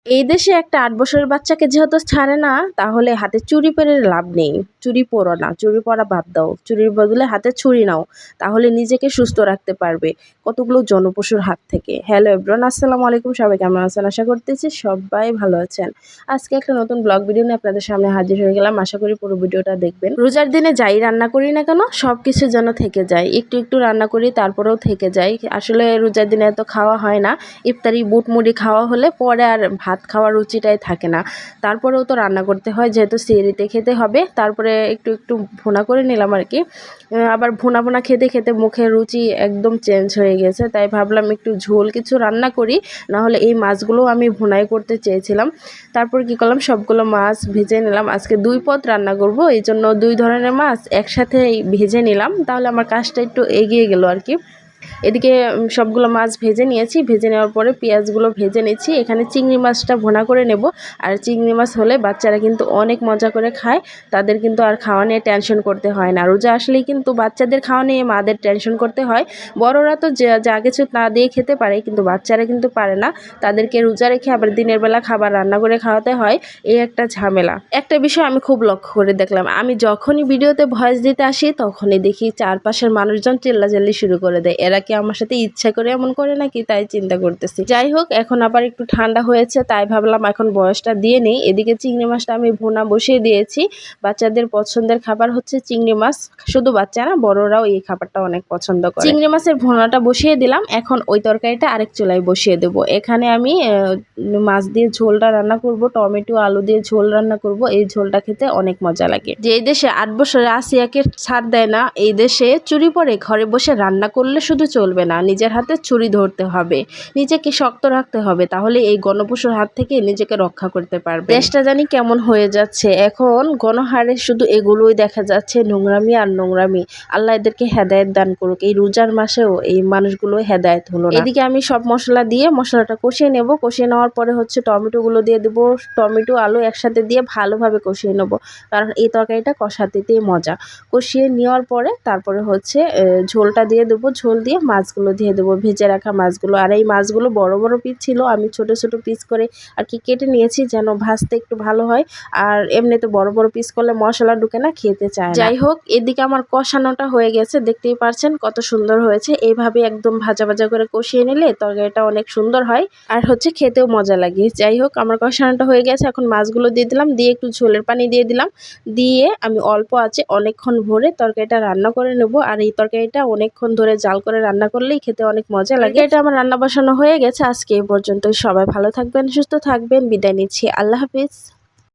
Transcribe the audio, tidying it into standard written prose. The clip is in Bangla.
এই দেশে একটা ৮ বছরের বাচ্চাকে যেহেতু ছাড়ে না, তাহলে হাতে চুড়ি পরে লাভ নেই। চুড়ি পরো না, চুড়ি পরা বাদ দাও। চুড়ির বদলে হাতে ছুরি নাও। তাহলে নিজেকে সুস্থ রাখতে পারবে কতগুলো জনপশুর হাত থেকে। হ্যালো এভরিওয়ান, আসসালামু আলাইকুম। সবাই কেমন আছেন? আশা করতেছি সবাই ভালো আছেন। আজকে একটা নতুন ব্লগ ভিডিও নিয়ে আপনাদের সামনে হাজির হয়ে গেলাম। আশা করি পুরো ভিডিওটা দেখবেন। রোজার দিনে যাই রান্না করি না কেন, সব কিছু যেন থেকে যায়। একটু একটু রান্না করি, তারপরেও থেকে যায়। আসলে রোজার দিনে এত খাওয়া হয় না। ইফতারি বুট মুড়ি খাওয়া হলে পরে আর ভাত খাওয়ার রুচিটাই থাকে না। তারপরেও তো রান্না করতে হয়, যেহেতু সেহরিতে খেতে হবে। তারপরে একটু একটু ভুনা করে নিলাম আর কি। আবার ভুনা ভুনা খেতে খেতে মুখের রুচি একদম চেঞ্জ হয়ে গেছে, তাই ভাবলাম একটু ঝোল কিছু রান্না করি। নাহলে এই মাছগুলো আমি ভুনাই করতে চেয়েছিলাম। তারপর কি করলাম, সবগুলো মাছ ভেজে নিলাম। আজকে 2 পদ রান্না করব, এই জন্য 2 ধরনের মাছ একসাথে ভেজে নিলাম। তাহলে আমার কাজটা একটু এগিয়ে গেল আর কি। এদিকে সবগুলো মাছ ভেজে নিয়েছি। ভেজে নেওয়ার পরে পেঁয়াজগুলো ভেজে নিচ্ছি। এখানে চিংড়ি মাছটা ভুনা করে নেব। আর চিংড়ি মাছ হলে বাচ্চারা কিন্তু অনেক মজা করে খায়। তাদের কিন্তু আর খাওয়া নিয়ে টেনশন করতে হয় না। রোজা আসলেই কিন্তু বাচ্চাদের খাওয়া নিয়ে মাদের টেনশন করতে হয়। বড়রা তো যা কিছু না দিয়ে খেতে পারে, কিন্তু বাচ্চারা কিন্তু পারে না। তাদেরকে রোজা রেখে আবার দিনের বেলা খাবার রান্না করে খাওয়াতে হয়, এই একটা ঝামেলা। একটা বিষয় আমি খুব লক্ষ্য করে দেখলাম, আমি যখনই ভিডিওতে ভয়েস দিতে আসি তখনই দেখি চারপাশের মানুষজন চিল্লাচিল্লি শুরু করে দেয়। এরা কি আমার সাথে ইচ্ছা করে এমন করে নাকি, তাই চিন্তা করতেছি। যাই হোক, এখন আবার একটু ঠান্ডা হয়েছে, তাই ভাবলাম এখন বয়সটা দিয়ে নেই। এদিকে চিংড়ি মাছটা আমি ভুনা বসিয়ে দিয়েছি। বাচ্চাদের পছন্দের খাবার হচ্ছে চিংড়ি মাছ। শুধু বাচ্চা না, বড়রাও এই খাবারটা অনেক পছন্দ করে। চিংড়ি মাছের ভুনাটা বসিয়ে দিলাম। এখন ওই তরকারিটা আরেক চুলায় বসিয়ে দেবো। এখানে আমি মাছ দিয়ে ঝোলটা রান্না করব, টমেটো আলু দিয়ে ঝোল রান্না করব। এই ঝোলটা খেতে অনেক মজা লাগে। যে এই দেশে 8 বছরে আসিয়াকে ছাড় দেয় না, এই দেশে চুরি পরে ঘরে বসে রান্না করলে শুধু চলবে না, নিজের হাতে ছুরি ধরতে হবে, নিজেকে শক্ত রাখতে হবে। তাহলে এই গণপশুর হাত থেকে নিজেকে রক্ষা করতে পারবে। দেশটা জানি কেমন হয়ে যাচ্ছে এখন, গণহারে শুধু এগুলোই দেখা যাচ্ছে, নোংরামি আর নোংরামি। আল্লাহ এদেরকে হেদায়েত দান করুক। এই রোজার মাসেও এই মানুষগুলো হেদায়েত হলো না। এদিকে আমি সব মশলা দিয়ে মশলাটা কষিয়ে নেব। কষিয়ে নেওয়ার পরে হচ্ছে টমেটোগুলো দিয়ে দেবো। টমেটো আলু একসাথে দিয়ে ভালোভাবে কষিয়ে নেব, কারণ এই তরকারিটা কষাতেই মজা। কষিয়ে নেওয়ার পরে তারপরে হচ্ছে ঝোলটা দিয়ে দেবো। ঝোল দিয়ে মাছগুলো দিয়ে দেবো, ভেজে রাখা মাছগুলো। আর এই মাছগুলো বড় বড় পিস ছিল, আমি ছোট ছোট পিস করে আর কি কেটে নিয়েছি, যেন ভাজতে একটু ভালো হয়। আর এমনিতে বড় বড় পিস করলে মশলা ঢুকে না, খেতে চায় না। যাই হোক, এদিকে আমার কষানোটা হয়ে গেছে, দেখতেই পারছেন কত সুন্দর হয়েছে। এইভাবে একদম ভাজা ভাজা করে কষিয়ে নিলে তরকারিটা অনেক সুন্দর হয়, আর হচ্ছে খেতেও মজা লাগে। যাই হোক, আমার কষানোটা হয়ে গেছে। এখন মাছগুলো দিয়ে দিলাম, দিয়ে একটু ঝোলের পানি দিয়ে দিলাম। দিয়ে আমি অল্প আছে অনেকক্ষণ ভরে তরকারিটা রান্না করে নেব। আর এই তরকারিটা অনেকক্ষণ ধরে জাল করে রান্না করলেই খেতে অনেক মজা লাগে। এটা আমার রান্না বসানো হয়ে গেছে। আজকে এই পর্যন্ত। সবাই ভালো থাকবেন, সুস্থ থাকবেন। বিদায় নিচ্ছি। আল্লাহ হাফিজ।